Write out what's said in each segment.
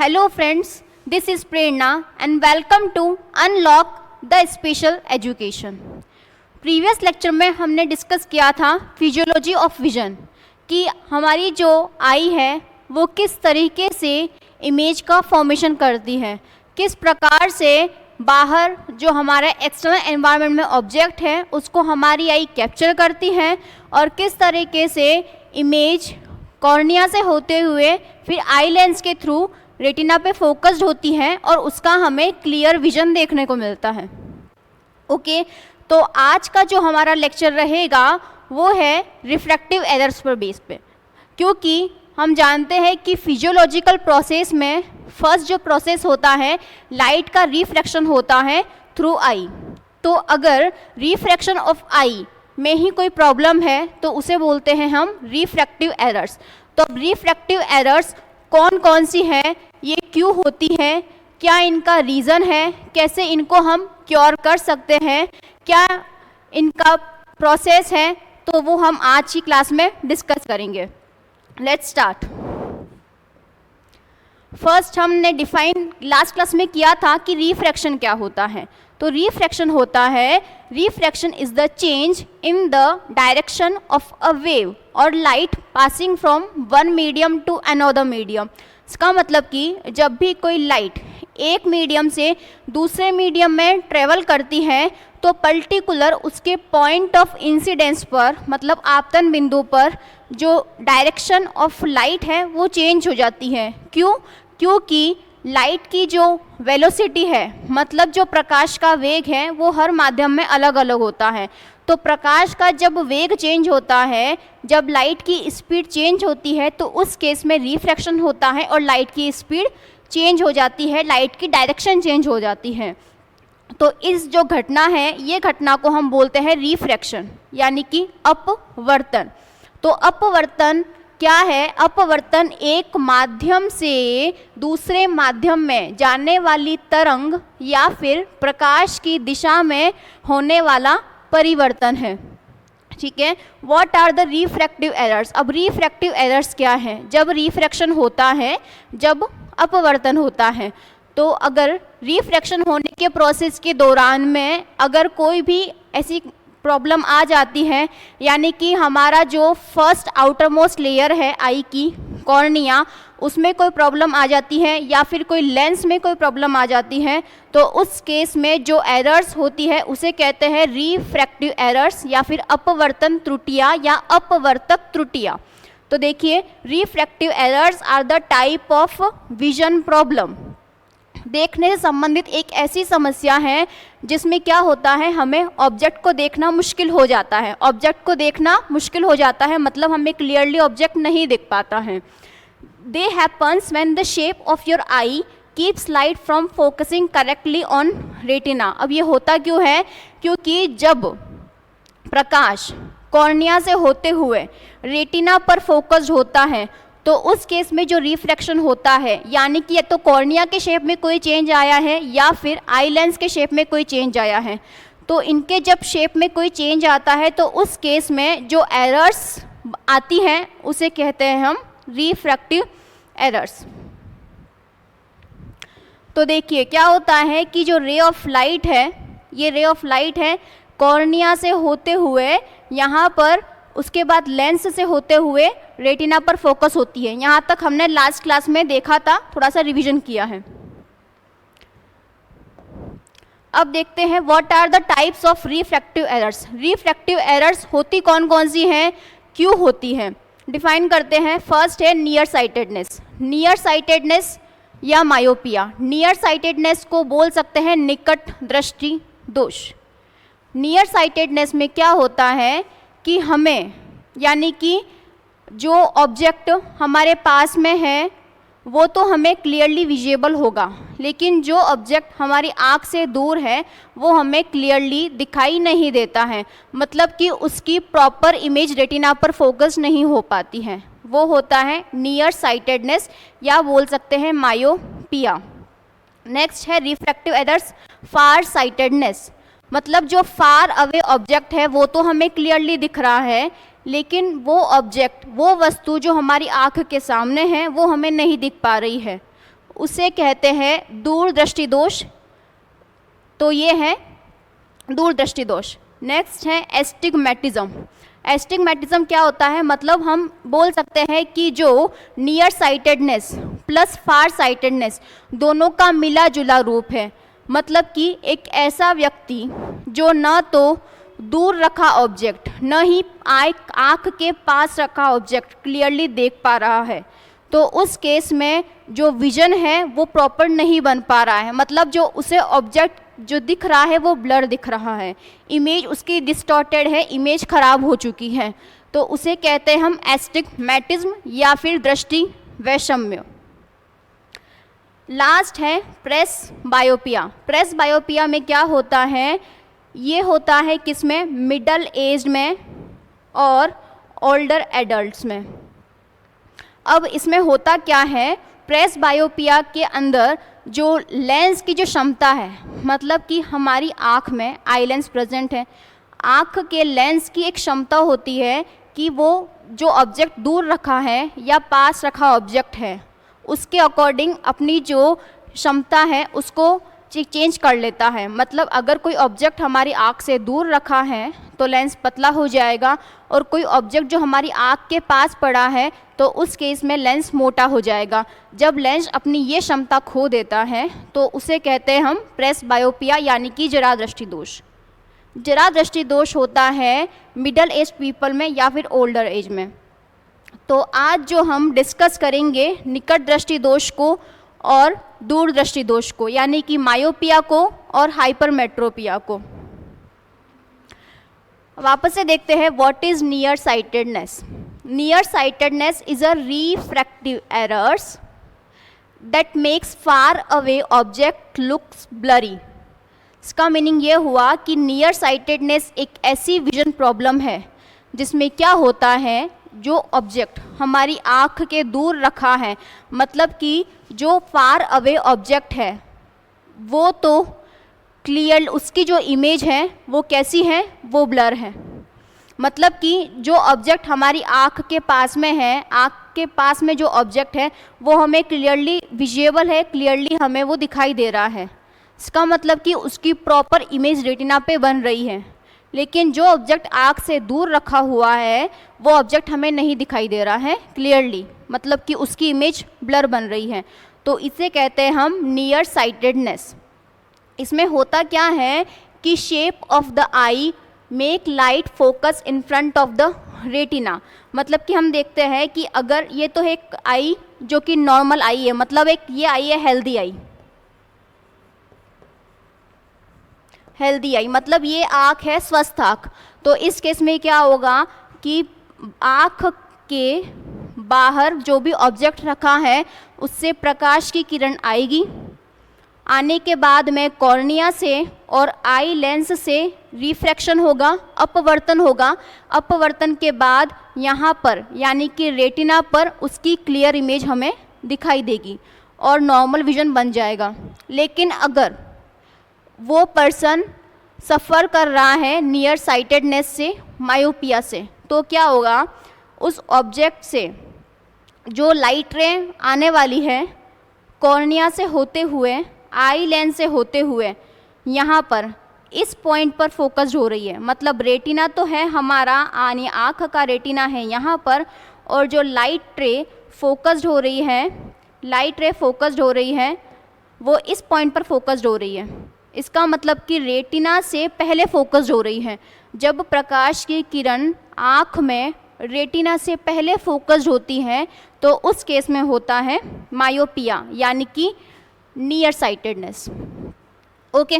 Hello friends, this is Prerna and welcome to Unlock the Special Education. Previous lecture में हमने discuss किया था physiology of vision कि हमारी जो आई है वो किस तरीके से इमेज का फॉर्मेशन करती है, किस प्रकार से बाहर जो हमारा एक्सटर्नल एनवायरनमेंट में ऑब्जेक्ट है उसको हमारी आई कैप्चर करती है और किस तरीके से इमेज कॉर्निया से होते हुए फिर आई लेंस के थ्रू रेटिना पे फोकस्ड होती है और उसका हमें क्लियर विजन देखने को मिलता है। ओके, तो आज का जो हमारा लेक्चर रहेगा वो है रिफ्रैक्टिव एरर्स पर बेस पे, क्योंकि हम जानते हैं कि फिजियोलॉजिकल प्रोसेस में फर्स्ट जो प्रोसेस होता है लाइट का रिफ्रैक्शन होता है थ्रू आई। तो अगर रिफ्रैक्शन ऑफ आई में ही कोई प्रॉब्लम है तो उसे बोलते हैं हम रिफ्रैक्टिव एरर्स। तो अब रिफ्रैक्टिव एरर्स कौन कौन सी हैं, ये क्यों होती हैं, क्या इनका रीज़न है, कैसे इनको हम क्योर कर सकते हैं, क्या इनका प्रोसेस है, तो वो हम आज की क्लास में डिस्कस करेंगे। Let's start. फर्स्ट हमने डिफाइन लास्ट क्लास में किया था कि रिफ्रैक्शन क्या होता है। तो रिफ्रैक्शन होता है, refraction is the change in the direction of a wave और light passing from one medium to another medium. इसका मतलब कि जब भी कोई लाइट एक मीडियम से दूसरे मीडियम में ट्रेवल करती है तो पर्टिकुलर उसके पॉइंट ऑफ इंसिडेंस पर, मतलब आपतन बिंदु पर जो डायरेक्शन ऑफ लाइट है वो चेंज हो जाती है। क्यों? क्योंकि लाइट की जो वेलोसिटी है, मतलब जो प्रकाश का वेग है, वो हर माध्यम में अलग अलग होता है। तो प्रकाश का जब वेग चेंज होता है, जब लाइट की स्पीड चेंज होती है, तो उस केस में रिफ्रैक्शन होता है और लाइट की स्पीड चेंज हो जाती है, लाइट की डायरेक्शन चेंज हो जाती है। तो इस जो घटना है, ये घटना को हम बोलते हैं रिफ्रैक्शन, यानी कि अपवर्तन। तो अपवर्तन क्या है? अपवर्तन एक माध्यम से दूसरे माध्यम में जाने वाली तरंग या फिर प्रकाश की दिशा में होने वाला परिवर्तन है। ठीक है, what are the refractive errors? अब रिफ्रैक्टिव एरर्स क्या है? जब रिफ्रैक्शन होता है, जब अपवर्तन होता है, तो अगर रिफ्रैक्शन होने के प्रोसेस के दौरान में अगर कोई भी ऐसी प्रॉब्लम आ जाती है, यानी कि हमारा जो फर्स्ट आउटर मोस्ट लेयर है आई की कॉर्निया, उसमें कोई प्रॉब्लम आ जाती है या फिर कोई लेंस में कोई प्रॉब्लम आ जाती है, तो उस केस में जो एरर्स होती है उसे कहते हैं रिफ्रैक्टिव एरर्स या फिर अपवर्तन त्रुटियाँ या अपवर्तक त्रुटियाँ। तो देखिए, refractive errors are the type of vision problem. देखने से संबंधित एक ऐसी समस्या है जिसमें क्या होता है, हमें ऑब्जेक्ट को देखना मुश्किल हो जाता है। ऑब्जेक्ट को देखना मुश्किल हो जाता है मतलब हमें क्लियरली ऑब्जेक्ट नहीं दिख पाता है। They happens when the shape of your eye keeps light from focusing correctly on retina. अब ये होता क्यों है? क्योंकि जब प्रकाश कॉर्निया से होते हुए रेटिना पर फोकस्ड होता है तो उस केस में जो रिफ्रैक्शन होता है, यानी कि या तो कॉर्निया के शेप में कोई चेंज आया है या फिर आई लेंस के शेप में कोई चेंज आया है, तो इनके जब शेप में कोई चेंज आता है तो उस केस में जो एरर्स आती हैं उसे कहते हैं हम रिफ्रैक्टिव एरर्स। तो देखिए क्या होता है कि जो रे ऑफ लाइट है, ये रे ऑफ लाइट है कॉर्निया से होते हुए यहाँ पर, उसके बाद लेंस से होते हुए रेटिना पर फोकस होती है। यहाँ तक हमने लास्ट क्लास में देखा था, थोड़ा सा रिवीजन किया है। अब देखते हैं what are the types of refractive errors. Refractive errors होती कौन कौन सी हैं, क्यों होती हैं, डिफाइन करते हैं। फर्स्ट है नियर साइटेडनेस। नियर साइटेडनेस या मायोपिया। नियर साइटेडनेस को बोल सकते हैं निकट दृष्टि दोष। नियर साइटेडनेस में क्या होता है कि हमें, यानी कि जो ऑब्जेक्ट हमारे पास में है वो तो हमें क्लियरली विजिबल होगा, लेकिन जो ऑब्जेक्ट हमारी आँख से दूर है वो हमें क्लियरली दिखाई नहीं देता है, मतलब कि उसकी प्रॉपर इमेज रेटिना पर फोकस नहीं हो पाती है। वो होता है नियर साइटेडनेस या बोल सकते हैं मायोपिया। नेक्स्ट है रिफ्रैक्टिव एरर्स फार साइटेडनेस, मतलब जो फार अवे ऑब्जेक्ट है वो तो हमें क्लियरली दिख रहा है, लेकिन वो ऑब्जेक्ट, वो वस्तु जो हमारी आँख के सामने है वो हमें नहीं दिख पा रही है। उसे कहते हैं दूरदृष्टि दोष। तो ये है दूरदृष्टि दोष। नेक्स्ट है एस्टिग्मेटिज्म। एस्टिग्मेटिज्म क्या होता है, मतलब हम बोल सकते हैं कि जो नियर साइटेडनेस प्लस फार साइटेडनेस दोनों का मिला जुला रूप है। मतलब कि एक ऐसा व्यक्ति जो न तो दूर रखा ऑब्जेक्ट न ही आँख के पास रखा ऑब्जेक्ट क्लियरली देख पा रहा है, तो उस केस में जो विजन है वो प्रॉपर नहीं बन पा रहा है। मतलब जो उसे ऑब्जेक्ट जो दिख रहा है वो ब्लर दिख रहा है, इमेज उसकी डिस्टॉर्टेड है, इमेज खराब हो चुकी है। तो उसे कहते हैं हम एस्टिग्मेटिज्म या फिर दृष्टि वैषम्य। लास्ट है प्रेस बायोपिया। प्रेस बायोपिया में क्या होता है, ये होता है किसमें, मिडल एज में और ओल्डर एडल्ट्स में। अब इसमें होता क्या है, प्रेस बायोपिया के अंदर जो लेंस की जो क्षमता है, मतलब कि हमारी आँख में आई लेंस प्रेजेंट है, आँख के लेंस की एक क्षमता होती है कि वो जो ऑब्जेक्ट दूर रखा है या पास रखा ऑब्जेक्ट है उसके अकॉर्डिंग अपनी जो क्षमता है उसको चेंज कर लेता है। मतलब अगर कोई ऑब्जेक्ट हमारी आँख से दूर रखा है तो लेंस पतला हो जाएगा, और कोई ऑब्जेक्ट जो हमारी आँख के पास पड़ा है तो उस केस में लेंस मोटा हो जाएगा। जब लेंस अपनी ये क्षमता खो देता है तो उसे कहते हैं हम प्रेस बायोपिया यानी कि जरा दृष्टि दोष। जरा दृष्टि दोष होता है मिडल एज पीपल में या फिर ओल्डर एज में। तो आज जो हम डिस्कस करेंगे निकट दृष्टि दोष को और दूर दृष्टि दोष को, यानी कि मायोपिया को और हाइपरमेट्रोपिया को। वापस से देखते हैं what is near sightedness. Near sightedness is a refractive errors that makes far away object looks blurry. इसका मीनिंग ये हुआ कि नियर साइटेडनेस एक ऐसी विजन प्रॉब्लम है जिसमें क्या होता है, जो ऑब्जेक्ट हमारी आँख के दूर रखा है, मतलब कि जो फार अवे ऑब्जेक्ट है वो तो क्लियर, उसकी जो इमेज है वो कैसी है, वो ब्लर है। मतलब कि जो ऑब्जेक्ट हमारी आँख के पास में है, आँख के पास में जो ऑब्जेक्ट है वो हमें क्लियरली विजिबल है, क्लियरली हमें वो दिखाई दे रहा है। इसका मतलब कि उसकी प्रॉपर इमेज रेटिना पे बन रही है। लेकिन जो ऑब्जेक्ट आँख से दूर रखा हुआ है वो ऑब्जेक्ट हमें नहीं दिखाई दे रहा है क्लियरली, मतलब कि उसकी इमेज ब्लर बन रही है। तो इसे कहते हैं हम नियर साइटेडनेस। इसमें होता क्या है कि shape of the I make light focus in front of the retina. मतलब कि हम देखते हैं कि अगर ये तो एक आई जो कि नॉर्मल आई है, मतलब एक ये आई है हेल्दी आई, हेल्दी आई मतलब ये आँख है स्वस्थ आँख। तो इस केस में क्या होगा कि आँख के बाहर जो भी ऑब्जेक्ट रखा है उससे प्रकाश की किरण आएगी, आने के बाद में कॉर्निया से और आई लेंस से रिफ्रैक्शन होगा, अपवर्तन होगा। अपवर्तन के बाद यहाँ पर यानी कि रेटिना पर उसकी क्लियर इमेज हमें दिखाई देगी और नॉर्मल विजन बन जाएगा। लेकिन अगर वो पर्सन सफ़र कर रहा है नियर साइटेडनेस से, मायोपिया से, तो क्या होगा, उस ऑब्जेक्ट से जो लाइट रे आने वाली है कॉर्निया से होते हुए, आई लेंस से होते हुए यहाँ पर इस पॉइंट पर फोकस्ड हो रही है। मतलब रेटिना तो है हमारा, यानी आँख का रेटिना है यहाँ पर, और जो लाइट रे फोकस्ड हो रही है, लाइट रे फोकस्ड हो रही है वो इस पॉइंट पर फोकस्ड हो रही है। इसका मतलब कि रेटिना से पहले फोकस्ड हो रही है। जब प्रकाश की किरण आँख में रेटिना से पहले फोकस्ड होती है तो उस केस में होता है मायोपिया यानी कि नियर साइटेडनेस। ओके,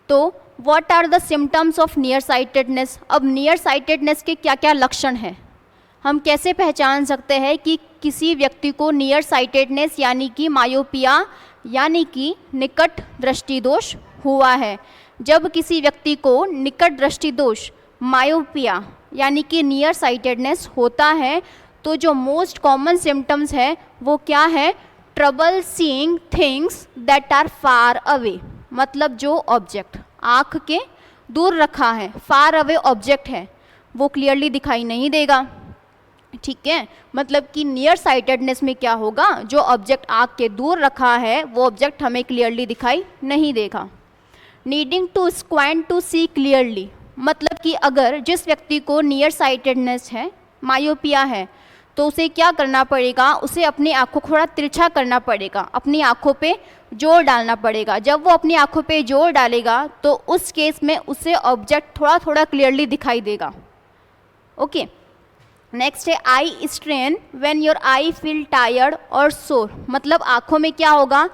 तो what are the symptoms of near sightedness. अब नियर साइटेडनेस के क्या क्या लक्षण हैं, हम कैसे पहचान सकते हैं कि किसी व्यक्ति को नियर साइटेडनेस यानी कि मायोपिया यानी कि निकट दृष्टि दोष हुआ है। जब किसी व्यक्ति को निकट दृष्टि दोष मायोपिया यानी कि नियर साइटेडनेस होता है तो जो मोस्ट कॉमन सिम्टम्स है वो क्या है, trouble seeing things that are far away. मतलब जो ऑब्जेक्ट आँख के दूर रखा है, फार अवे ऑब्जेक्ट है, वो क्लियरली दिखाई नहीं देगा। ठीक है, मतलब कि नियर साइटेडनेस में क्या होगा, जो ऑब्जेक्ट आँख के दूर रखा है वो ऑब्जेक्ट हमें क्लियरली दिखाई नहीं देगा। Needing to squint to see clearly, मतलब कि अगर जिस व्यक्ति को नियर साइटेडनेस है, मायोपिया है, तो उसे क्या करना पड़ेगा, उसे अपनी आँखों को थोड़ा तिरछा करना पड़ेगा, अपनी आँखों पे जोर डालना पड़ेगा। जब वो अपनी आँखों पे जोर डालेगा तो उस केस में उसे ऑब्जेक्ट थोड़ा थोड़ा क्लियरली दिखाई देगा। ओके, नेक्स्ट है eye strain when your I feel tired और सोर, मतलब आँखों में क्या होगा,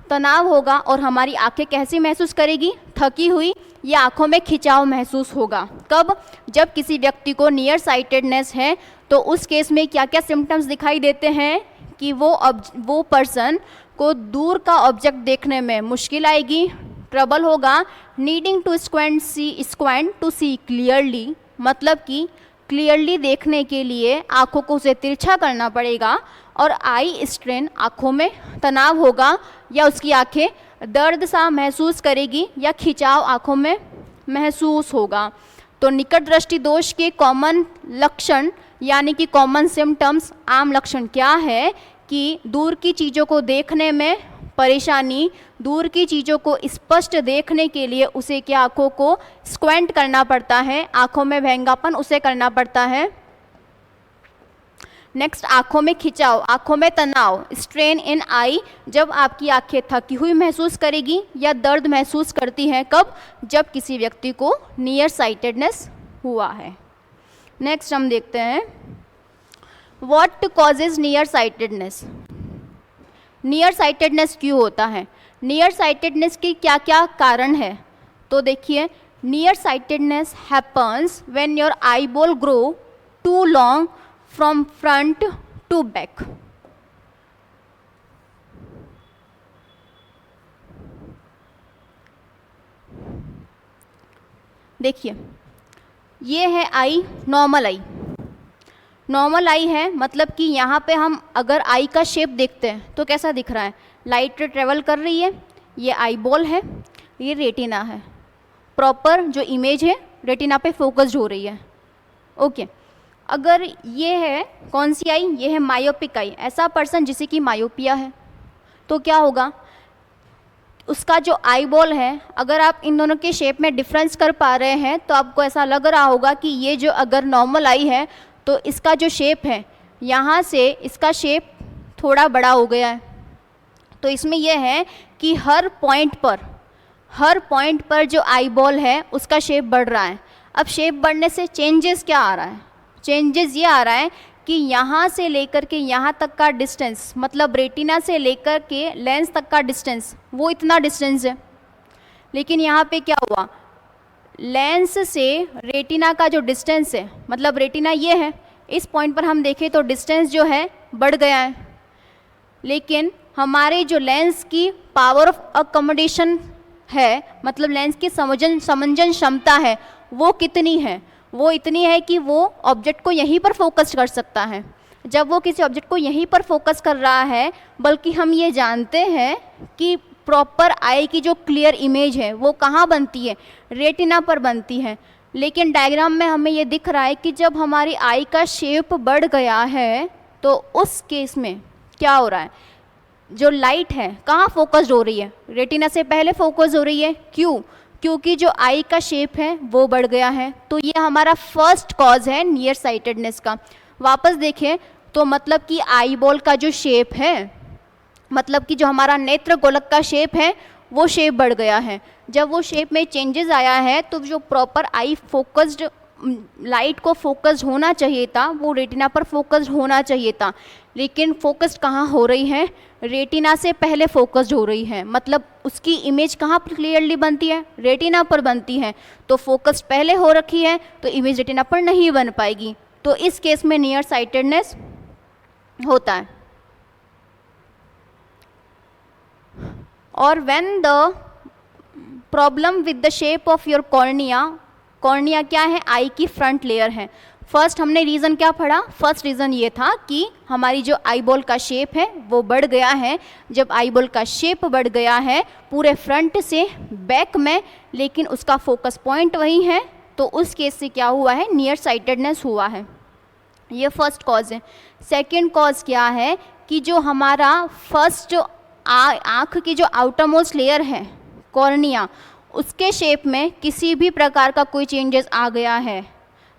तनाव होगा और हमारी आंखें कैसी महसूस करेगी, थकी हुई, या आंखों में खिंचाव महसूस होगा। कब, जब किसी व्यक्ति को नियर साइटेडनेस है तो उस केस में क्या क्या सिम्टम्स दिखाई देते हैं कि वो पर्सन को दूर का ऑब्जेक्ट देखने में मुश्किल आएगी, ट्रबल होगा। Needing to squint to see clearly, मतलब कि क्लियरली देखने के लिए आँखों को उसे तिरछा करना पड़ेगा, और आई स्ट्रेन, आँखों में तनाव होगा या उसकी आँखें दर्द सा महसूस करेगी या खिंचाव आँखों में महसूस होगा। तो निकट दृष्टि दोष के कॉमन लक्षण यानी कि कॉमन सिम्टम्स, आम लक्षण क्या है कि दूर की चीज़ों को देखने में परेशानी, दूर की चीज़ों को स्पष्ट देखने के लिए उसे क्या आँखों को स्क्वेंट करना पड़ता है, आँखों में भैंगापन उसे करना पड़ता है। नेक्स्ट, आँखों में खिंचाव, आँखों में तनाव, स्ट्रेन इन आई, जब आपकी आँखें थकी हुई महसूस करेगी या दर्द महसूस करती हैं। कब, जब किसी व्यक्ति को नियर साइटेडनेस हुआ है। नेक्स्ट हम देखते हैं what causes near sightedness. Near sightedness क्यों होता है, नियर साइटेडनेस के क्या क्या कारण है। तो देखिए, near sightedness happens when your eye ball grow too long from front to back. देखिए, ये है आई, नॉर्मल आई। नॉर्मल आई है मतलब कि यहाँ पे हम अगर आई का शेप देखते हैं तो कैसा दिख रहा है, लाइट ट्रेवल कर रही है, ये आई बॉल है, ये रेटिना है, प्रॉपर जो इमेज है रेटिना पे फोकस्ड हो रही है। ओके, अगर ये है कौन सी आई, ये है मायोपिक आई, ऐसा पर्सन जिसे कि मायोपिया है, तो क्या होगा, उसका जो आई बॉल है, अगर आप इन दोनों के शेप में डिफरेंस कर पा रहे हैं तो आपको ऐसा लग रहा होगा कि ये जो अगर नॉर्मल आई है तो इसका जो शेप है, यहाँ से इसका शेप थोड़ा बड़ा हो गया है। तो इसमें यह है कि हर पॉइंट पर जो आई बॉल है उसका शेप बढ़ रहा है। अब शेप बढ़ने से चेंजेस क्या आ रहा है, चेंजेस ये आ रहा है कि यहाँ से लेकर के यहाँ तक का डिस्टेंस, मतलब रेटिना से लेकर के लेंस तक का डिस्टेंस, वो इतना डिस्टेंस है। लेकिन यहाँ पे क्या हुआ, लेंस से रेटिना का जो डिस्टेंस है, मतलब रेटिना ये है, इस पॉइंट पर हम देखें तो डिस्टेंस जो है बढ़ गया है, लेकिन हमारे जो लेंस की पावर ऑफ अकोमोडेशन है, मतलब लेंस की समंजन क्षमता है, वो कितनी है, वो इतनी है कि वो ऑब्जेक्ट को यहीं पर फोकस कर सकता है। जब वो किसी ऑब्जेक्ट को यहीं पर फोकस कर रहा है, बल्कि हम ये जानते हैं कि प्रॉपर आई की जो क्लियर इमेज है वो कहाँ बनती है, रेटिना पर बनती है। लेकिन डायग्राम में हमें ये दिख रहा है कि जब हमारी आई का शेप बढ़ गया है तो उस केस में क्या हो रहा है, जो लाइट है कहाँ फोकस्ड हो रही है, रेटिना से पहले फोकस हो रही है। क्यों, क्योंकि जो आई का शेप है वो बढ़ गया है। तो ये हमारा फर्स्ट कॉज है नियर साइटेडनेस का। वापस देखें तो मतलब कि आई बॉल का जो शेप है, मतलब कि जो हमारा नेत्र गोलक का शेप है वो शेप बढ़ गया है। जब वो शेप में चेंजेस आया है तो जो प्रॉपर आई फोकस्ड लाइट को फोकस्ड होना चाहिए था वो रेटिना पर फोकस्ड होना चाहिए था, लेकिन फोकस्ड कहाँ हो रही है, रेटिना से पहले फोकस्ड हो रही है। मतलब उसकी इमेज कहाँ पर क्लियरली बनती है, रेटिना पर बनती है। तो फोकस्ड पहले हो रखी है तो इमेज रेटिना पर नहीं बन पाएगी। तो इस केस में नियर साइटेडनेस होता है। और when the problem with the shape of your cornea, cornea क्या है, आई की फ्रंट लेयर है। फर्स्ट हमने रीज़न क्या पढ़ा, फर्स्ट रीज़न ये था कि हमारी जो आई बॉल का शेप है वो बढ़ गया है। जब आई बॉल का शेप बढ़ गया है पूरे फ्रंट से बैक में, लेकिन उसका फोकस पॉइंट वही है, तो उस केस से क्या हुआ है, नियर साइटेडनेस हुआ है। ये फर्स्ट कॉज है। सेकंड कॉज क्या है कि जो हमारा फर्स्ट आँख की जो आउटर मोस्ट लेयर है कॉर्निया, उसके शेप में किसी भी प्रकार का कोई चेंजेस आ गया है,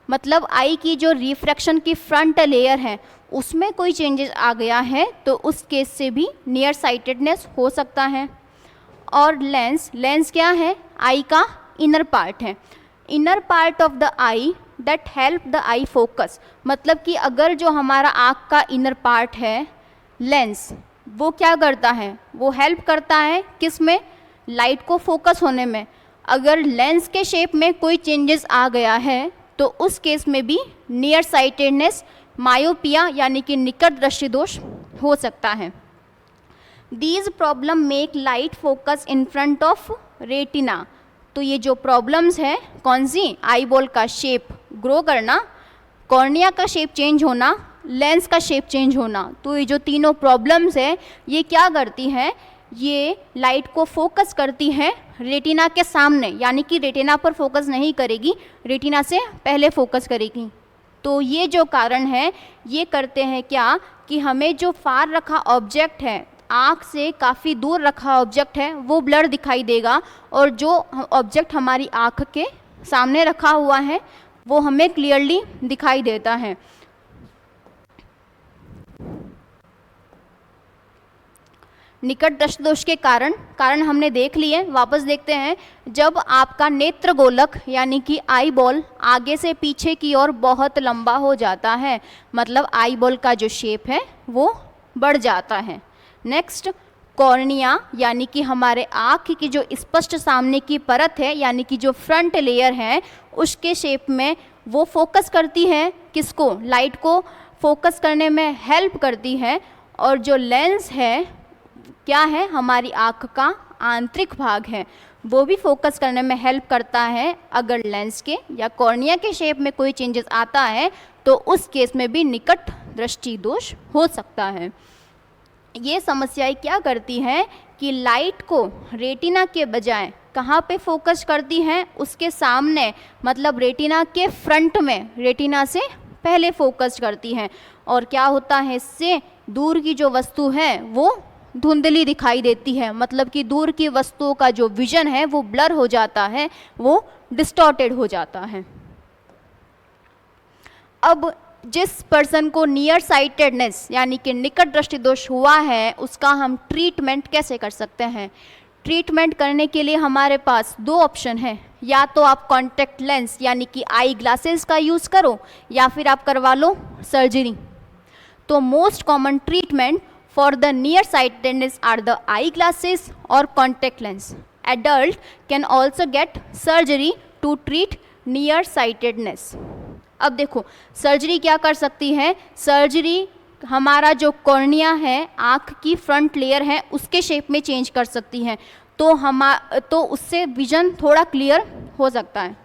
मतलब आई की जो रिफ्रैक्शन की फ्रंट लेयर है उसमें कोई चेंजेस आ गया है, तो उस केस से भी नियर साइटेडनेस हो सकता है। और लेंस क्या है? आई का इनर पार्ट है, inner part of the I that help the I focus. मतलब कि अगर जो हमारा आँख का इनर पार्ट है लेंस, वो क्या करता है? वो हेल्प करता है किस में? लाइट को फोकस होने में। अगर लेंस के शेप में कोई चेंजेस आ गया है तो उस केस में भी नियर साइटेडनेस, मायोपिया यानी कि निकट दृष्टि दोष हो सकता है। These problem make light focus in front of retina. तो ये जो प्रॉब्लम्स है कौन सी? आई बॉल का शेप ग्रो करना, कॉर्निया का शेप चेंज होना, लेंस का शेप चेंज होना। तो ये जो तीनों प्रॉब्लम्स है ये क्या करती हैं? ये लाइट को फोकस करती है रेटिना के सामने, यानी कि रेटिना पर फोकस नहीं करेगी, रेटिना से पहले फोकस करेगी। तो ये जो कारण है ये करते हैं क्या कि हमें जो फार रखा ऑब्जेक्ट है, आँख से काफ़ी दूर रखा ऑब्जेक्ट है, वो ब्लर दिखाई देगा, और जो ऑब्जेक्ट हमारी आँख के सामने रखा हुआ है वो हमें क्लियरली दिखाई देता है। निकट दृष्टि दोष के कारण हमने देख लिए, वापस देखते हैं। जब आपका नेत्र गोलक यानी कि आई बॉल आगे से पीछे की ओर बहुत लंबा हो जाता है, मतलब आई बॉल का जो शेप है वो बढ़ जाता है। नेक्स्ट, कॉर्निया यानी कि हमारे आँख की जो स्पष्ट सामने की परत है, यानी कि जो फ्रंट लेयर है, उसके शेप में वो फोकस करती है किसको? लाइट को फोकस करने में हेल्प करती है। और जो लेंस है क्या है? हमारी आँख का आंतरिक भाग है, वो भी फोकस करने में हेल्प करता है। अगर लेंस के या कॉर्निया के शेप में कोई चेंजेस आता है तो उस केस में भी निकट दृष्टि दोष हो सकता है। ये समस्याएं क्या करती हैं कि लाइट को रेटिना के बजाय कहाँ पे फोकस करती हैं? उसके सामने, मतलब रेटिना के फ्रंट में, रेटिना से पहले फोकस करती हैं। और क्या होता है इससे? दूर की जो वस्तु है वो धुंधली दिखाई देती है, मतलब कि दूर की वस्तुओं का जो विजन है वो ब्लर हो जाता है, वो डिस्टॉर्टेड हो जाता है। अब जिस पर्सन को नियर साइटेडनेस यानी कि निकट दृष्टि दोष हुआ है उसका हम ट्रीटमेंट कैसे कर सकते हैं? ट्रीटमेंट करने के लिए हमारे पास दो ऑप्शन है, या तो आप कॉन्टैक्ट लेंस यानी कि आई ग्लासेस का यूज़ करो, या फिर आप करवा लो सर्जरी। तो most common treatment for the nearsightedness are the eyeglasses or contact lens. Adult can also get surgery to treat nearsightedness. अब देखो सर्जरी क्या कर सकती है? सर्जरी हमारा जो कॉर्निया है, आँख की फ्रंट लेयर है, उसके शेप में चेंज कर सकती है, तो उससे विजन थोड़ा क्लियर हो सकता है।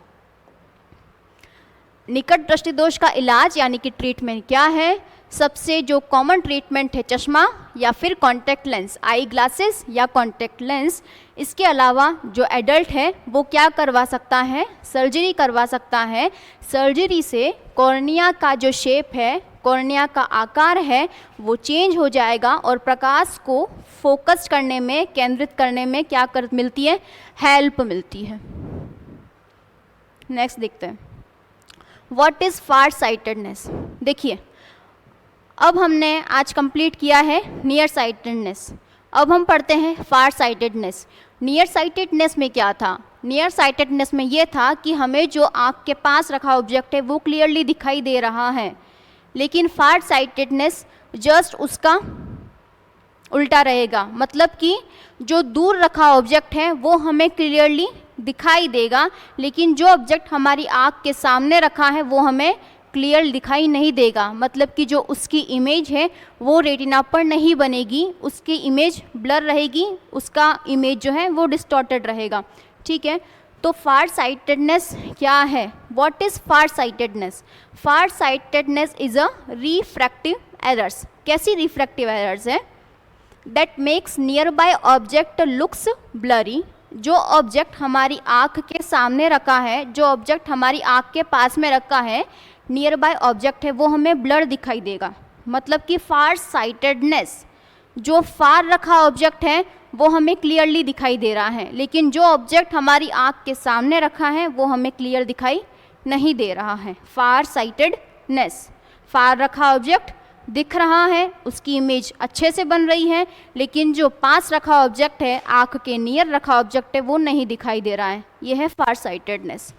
निकट दृष्टि दोष का इलाज यानी कि ट्रीटमेंट क्या है? सबसे जो कॉमन ट्रीटमेंट है चश्मा या फिर कॉन्टैक्ट लेंस, आई ग्लासेस या कॉन्टैक्ट लेंस। इसके अलावा जो एडल्ट है वो क्या करवा सकता है? सर्जरी करवा सकता है। सर्जरी से कॉर्निया का जो शेप है, कॉर्निया का आकार है, वो चेंज हो जाएगा और प्रकाश को फोकस करने में, केंद्रित करने में क्या मिलती है? हेल्प मिलती है। नेक्स्ट देखते हैं, व्हाट इज़ फार साइटेडनेस। देखिए अब हमने आज कंप्लीट किया है नियर साइटेडनेस, अब हम पढ़ते हैं फार साइटेडनेस। नियर साइटेडनेस में क्या था? नियर साइटेडनेस में ये था कि हमें जो आँख के पास रखा ऑब्जेक्ट है वो क्लियरली दिखाई दे रहा है, लेकिन फार साइटेडनेस जस्ट उसका उल्टा रहेगा, मतलब कि जो दूर रखा ऑब्जेक्ट है वो हमें क्लियरली दिखाई देगा, लेकिन जो ऑब्जेक्ट हमारी आँख के सामने रखा है वो हमें क्लियर दिखाई नहीं देगा, मतलब कि जो उसकी इमेज है वो रेटिना पर नहीं बनेगी, उसकी इमेज ब्लर रहेगी, उसका इमेज जो है वो डिस्टॉर्टेड रहेगा। ठीक है, तो फार साइटेडनेस क्या है? What is far sightedness? Far sightedness is a refractive errors. कैसी रिफ्रैक्टिव एरर्स है? That makes nearby object looks blurry. जो ऑब्जेक्ट हमारी आँख के सामने रखा है, जो ऑब्जेक्ट हमारी आँख के पास में रखा है, नियर बाय ऑब्जेक्ट है वो हमें ब्लर दिखाई देगा, मतलब कि फार साइटेडनेस, जो फार रखा ऑब्जेक्ट है वो हमें क्लियरली दिखाई दे रहा है, लेकिन जो ऑब्जेक्ट हमारी आँख के सामने रखा है वो हमें क्लियर दिखाई नहीं दे रहा है। फार साइटेडनेस, फार रखा ऑब्जेक्ट दिख रहा है, उसकी इमेज अच्छे से बन रही है, लेकिन जो पास रखा ऑब्जेक्ट है, आँख के नियर रखा ऑब्जेक्ट है, वो नहीं दिखाई दे रहा है। यह है फार साइटेडनेस।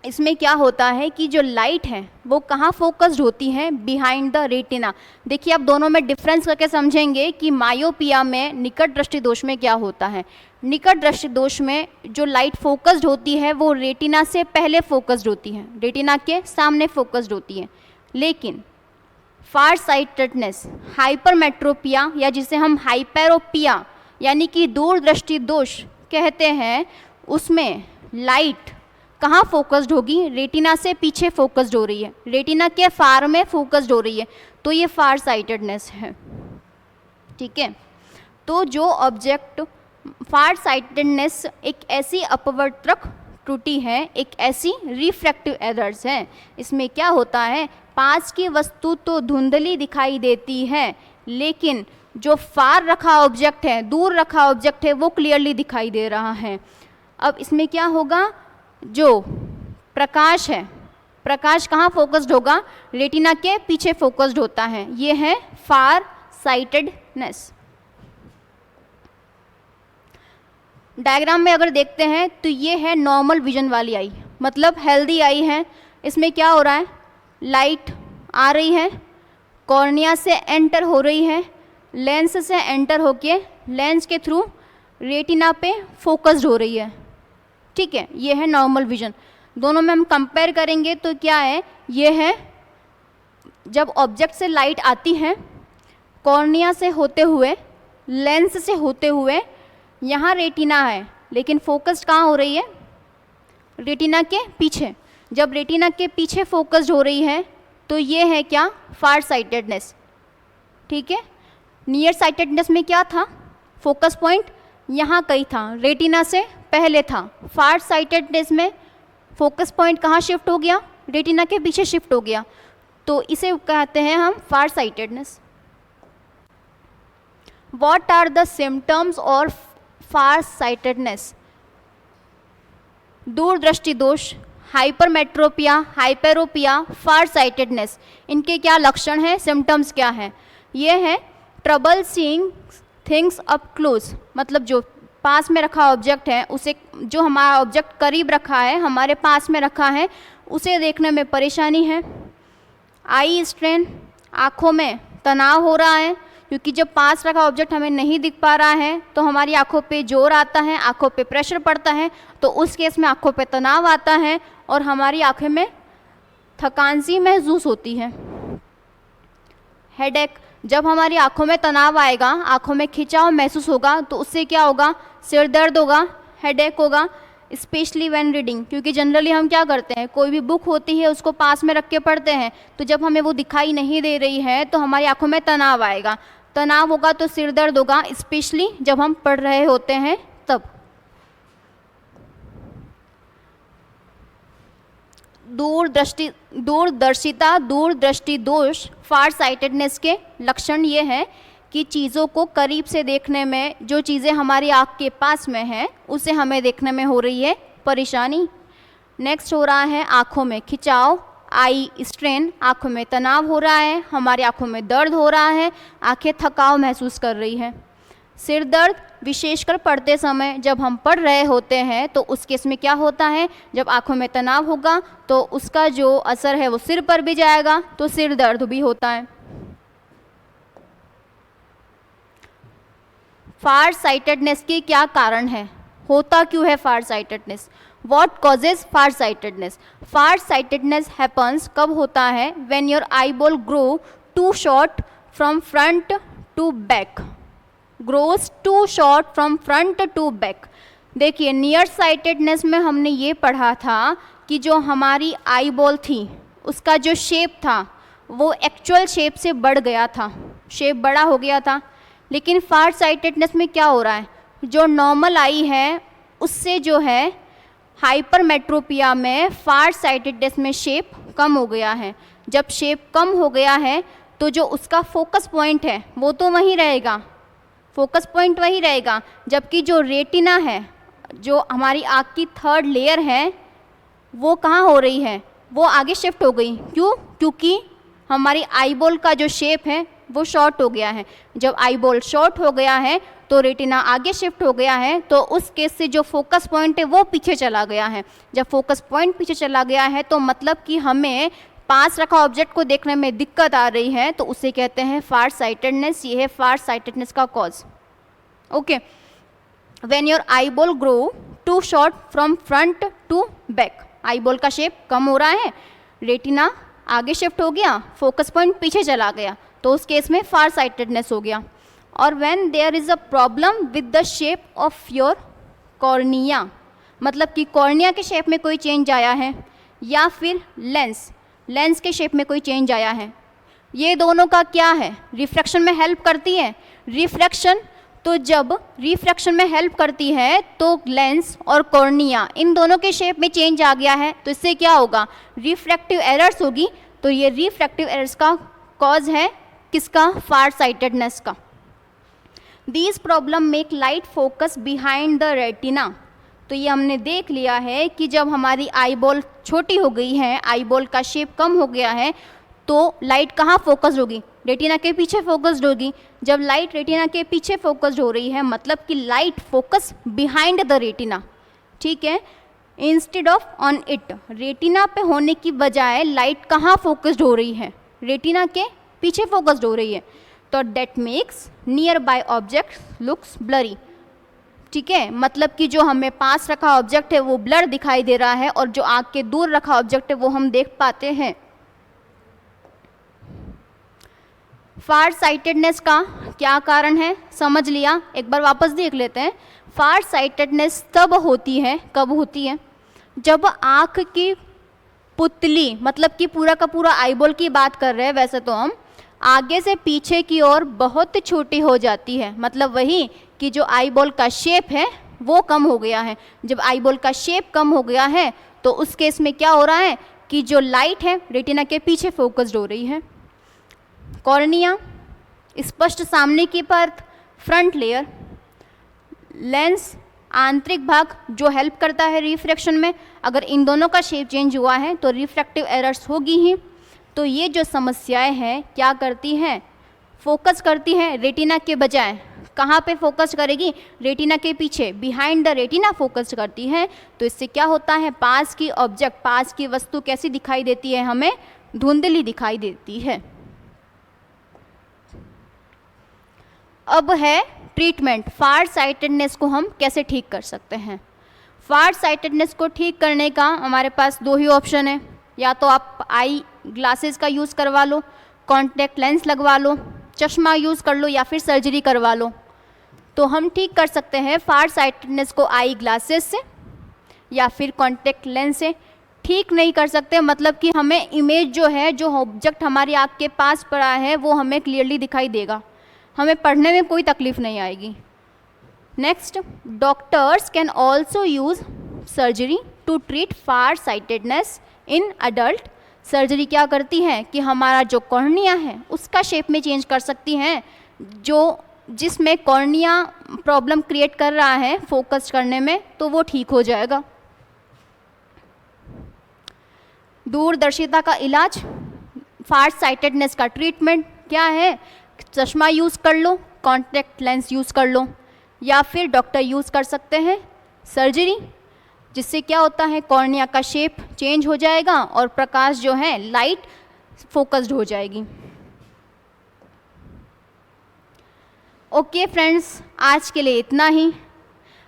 इसमें क्या होता है कि जो लाइट है वो कहाँ फोकस्ड होती है, बिहाइंड द रेटिना। देखिए आप दोनों में डिफरेंस करके समझेंगे कि मायोपिया में, निकट दृष्टि दोष में क्या होता है। निकट दृष्टि दोष में जो लाइट फोकस्ड होती है वो रेटिना से पहले फोकस्ड होती है, रेटिना के सामने फोकस्ड होती है। लेकिन फार साइटेडनेस, हाइपरमेट्रोपिया या जिसे हम हाइपेरोपिया यानी कि दूर दृष्टि दोष कहते हैं, उसमें लाइट कहाँ फोकस्ड होगी, रेटिना से पीछे फोकस्ड हो रही है, रेटिना के फार में फोकस्ड हो रही है, तो ये फार साइटेडनेस है। ठीक है, तो जो ऑब्जेक्ट फार साइटेडनेस एक ऐसी अपवर्तक त्रुटि है, एक ऐसी रिफ्रैक्टिव एरर्स है। इसमें क्या होता है, पास की वस्तु तो धुंधली दिखाई देती है, लेकिन जो फार रखा ऑब्जेक्ट है, दूर रखा ऑब्जेक्ट है, वो क्लियरली दिखाई दे रहा है। अब इसमें क्या होगा, जो प्रकाश है, प्रकाश कहाँ फोकस्ड होगा, रेटिना के पीछे फोकस्ड होता है। ये है फार साइटेडनेस। डायग्राम में अगर देखते हैं तो ये है नॉर्मल विजन वाली आई, मतलब हेल्दी आई है। इसमें क्या हो रहा है, लाइट आ रही है, कॉर्निया से एंटर हो रही है, लेंस से एंटर होके लेंस के थ्रू रेटिना पे फोकस्ड हो रही है। ठीक है, ये है नॉर्मल विजन। दोनों में हम कंपेयर करेंगे तो क्या है, ये है जब ऑब्जेक्ट से लाइट आती है, कॉर्निया से होते हुए, लेंस से होते हुए, यहाँ रेटिना है, लेकिन फोकस्ड कहाँ हो रही है, रेटिना के पीछे। जब रेटिना के पीछे फोकस्ड हो रही है तो ये है क्या, फार साइटेडनेस। ठीक है, नियर साइटेडनेस में क्या था, फोकस पॉइंट यहाँ कहीं था, रेटिना से पहले था। फार साइटेडनेस में फोकस पॉइंट कहाँ शिफ्ट हो गया, रेटिना के पीछे शिफ्ट हो गया, तो इसे कहते हैं हम फार sightedness. What are the symptoms और फार साइटेडनेस? दूर दृष्टि दोष, हाइपरमेट्रोपिया, हाइपेरोपिया, फार साइटेडनेस, इनके क्या लक्षण हैं, सिम्टम्स क्या हैं? ये है trouble seeing things up close, मतलब जो पास में रखा ऑब्जेक्ट है, उसे, जो हमारा ऑब्जेक्ट करीब रखा है, हमारे पास में रखा है, उसे देखने में परेशानी है। आई स्ट्रेन, आँखों में तनाव हो रहा है, क्योंकि जब पास रखा ऑब्जेक्ट हमें नहीं दिख पा रहा है तो हमारी आंखों पे जोर आता है, आंखों पे प्रेशर पड़ता है, तो उस केस में आंखों पे तनाव आता है और हमारी आंखें में थकान सी महसूस होती है। हेडेक, जब हमारी आंखों में तनाव आएगा, आंखों में खिंचाव महसूस होगा, तो उससे क्या होगा, सिर दर्द होगा, हेडेक होगा, स्पेशली व्हेन रीडिंग, क्योंकि जनरली हम क्या करते हैं, कोई भी बुक होती है उसको पास में रख के पढ़ते हैं, तो जब हमें वो दिखाई नहीं दे रही है तो हमारी आंखों में तनाव आएगा, तनाव होगा तो सिर दर्द होगा, स्पेशली जब हम पढ़ रहे होते हैं तब। दूरदर्शिता, दूरदृष्टि दोष, फार साइटेडनेस के लक्षण ये हैं कि चीज़ों को करीब से देखने में, जो चीज़ें हमारी आँख के पास में हैं उसे हमें देखने में हो रही है परेशानी। नेक्स्ट हो रहा है आँखों में खिंचाव, आई स्ट्रेन, आँखों में तनाव हो रहा है, हमारी आँखों में दर्द हो रहा है, आँखें थकाव महसूस कर रही है। सिर दर्द, विशेषकर पढ़ते समय, जब हम पढ़ रहे होते हैं तो उस केस में क्या होता है, जब आँखों में तनाव होगा तो उसका जो असर है वो सिर पर भी जाएगा, तो सिर दर्द भी होता है। फार साइटेडनेस के क्या कारण है, होता क्यों है far sightedness? What causes far sightedness? Far sightedness happens कब होता है? When your eyeball grow too short from front to back. Grows too short from front to back. देखिए नियर साइटेडनेस में हमने ये पढ़ा था कि जो हमारी आई बॉल थी उसका जो शेप था वो एक्चुअल शेप से बढ़ गया था, शेप बड़ा हो गया था। लेकिन फार साइटेडनेस में क्या हो रहा है, जो नॉर्मल आई है उससे जो है हाइपरमेट्रोपिया में फार साइटेडनेस में शेप कम हो गया है। जब शेप कम हो गया है तो जो उसका फोकस पॉइंट है वो तो वहीं रहेगा, फोकस पॉइंट वहीं रहेगा, जबकि जो रेटिना है, जो हमारी आँख की थर्ड लेयर है, वो कहाँ हो रही है, वो आगे शिफ्ट हो गई। क्यों? क्योंकि हमारी आईबॉल का जो शेप है वो शॉर्ट हो गया है। जब आईबॉल शॉर्ट हो गया है तो रेटिना आगे शिफ्ट हो गया है, तो उस केस से जो फोकस पॉइंट है वो पीछे चला गया है। जब फोकस पॉइंट पीछे चला गया है तो मतलब कि हमें पास रखा ऑब्जेक्ट को देखने में दिक्कत आ रही है, तो उसे कहते हैं फार साइटेडनेस। ये है फार साइटेडनेस का cause. Okay, when your eyeball grow too short from front to back, eyeball का शेप कम हो रहा है, रेटिना आगे शिफ्ट हो गया, फोकस पॉइंट पीछे चला गया, तो उस केस में फार साइटेडनेस हो गया। और when there is a problem with the shape of your cornea, मतलब कि कॉर्निया के शेप में कोई चेंज आया है या फिर लेंस के शेप में कोई चेंज आया है, ये दोनों का क्या है, रिफ्रैक्शन में हेल्प करती है। रिफ्रैक्शन, तो जब रिफ्रैक्शन में हेल्प करती है तो लेंस और कॉर्निया इन दोनों के शेप में चेंज आ गया है, तो इससे क्या होगा, रिफ्रैक्टिव एरर्स होगी। तो ये रिफ्रैक्टिव एरर्स का कॉज है किसका, फार साइटेडनेस का। These problem make light focus behind the retina. तो ये हमने देख लिया है कि जब हमारी आईबॉल छोटी हो गई है, आईबॉल का शेप कम हो गया है, तो लाइट कहाँ फोकस्ड होगी, रेटिना के पीछे फोकस्ड होगी। जब लाइट रेटिना के पीछे फोकस्ड हो रही है मतलब कि light focus behind the retina, ठीक है, instead of on it. Retina पे होने की बजाय लाइट कहाँ फोकस्ड हो रही है, रेटिना के पीछे फोकस्ड हो रही है, तो that makes nearby object looks blurry. ठीक है, मतलब कि जो हमें पास रखा ऑब्जेक्ट है वो ब्लर दिखाई दे रहा है और जो आँख के दूर रखा ऑब्जेक्ट है वो हम देख पाते हैं। फार साइटेडनेस का क्या कारण है समझ लिया, एक बार वापस देख लेते हैं। फार साइटेडनेस तब होती है, कब होती है, जब आँख की पुतली, मतलब कि पूरा का पूरा आईबॉल की बात कर रहे हैं वैसे तो हम, आगे से पीछे की ओर बहुत छोटी हो जाती है। मतलब वही कि जो आईबॉल का शेप है वो कम हो गया है। जब आईबॉल का शेप कम हो गया है तो उस केस में क्या हो रहा है कि जो लाइट है रेटिना के पीछे फोकस्ड हो रही है। कॉर्निया, स्पष्ट सामने की परत, फ्रंट लेयर, लेंस, आंतरिक भाग जो हेल्प करता है रिफ्रैक्शन में, अगर इन दोनों का शेप चेंज हुआ है तो रिफ्रैक्टिव एरर्स होगी ही। तो ये जो समस्याएं हैं क्या करती हैं, फोकस करती हैं रेटिना के बजाय, कहाँ पे फोकस करेगी, रेटिना के पीछे, बिहाइंड द रेटिना फोकस करती है। तो इससे क्या होता है, पास की ऑब्जेक्ट, पास की वस्तु कैसी दिखाई देती है, हमें धुंधली दिखाई देती है। अब है ट्रीटमेंट, फार साइटेडनेस को हम कैसे ठीक कर सकते हैं। फार साइटेडनेस को ठीक करने का हमारे पास दो ही ऑप्शन है, या तो आप आई ग्लासेस का यूज़ करवा लो, कॉन्टैक्ट लेंस लगवा लो, चश्मा यूज़ कर लो या फिर सर्जरी करवा लो। तो हम ठीक कर सकते हैं फार साइटेडनेस को आई ग्लासेस से या फिर कॉन्टैक्ट लेंस से। ठीक नहीं कर सकते मतलब कि हमें इमेज जो है, जो ऑब्जेक्ट हमारी आँख के पास पड़ा है वो हमें क्लियरली दिखाई देगा, हमें पढ़ने में कोई तकलीफ नहीं आएगी। Next, doctors can also use surgery to treat far sightedness in adult. Surgery क्या करती है कि हमारा जो कॉर्निया है उसका शेप में चेंज कर सकती हैं, जो जिसमें कॉर्निया प्रॉब्लम क्रिएट कर रहा है फोकस करने में, तो वो ठीक हो जाएगा। दूरदर्शिता का इलाज, फार साइटेडनेस का ट्रीटमेंट क्या है, चश्मा यूज़ कर लो, कॉन्टैक्ट लेंस यूज़ कर लो, या फिर डॉक्टर यूज़ कर सकते हैं सर्जरी, जिससे क्या होता है कॉर्निया का शेप चेंज हो जाएगा और प्रकाश जो है लाइट फोकस्ड हो जाएगी। ओके फ्रेंड्स, आज के लिए इतना ही।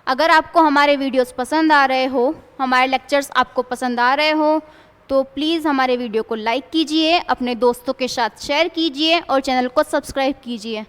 अगर आपको हमारे वीडियोस पसंद आ रहे हो, हमारे लेक्चर्स आपको पसंद आ रहे हो, तो प्लीज़ हमारे वीडियो को लाइक कीजिए, अपने दोस्तों के साथ शेयर कीजिए और चैनल को सब्सक्राइब कीजिए।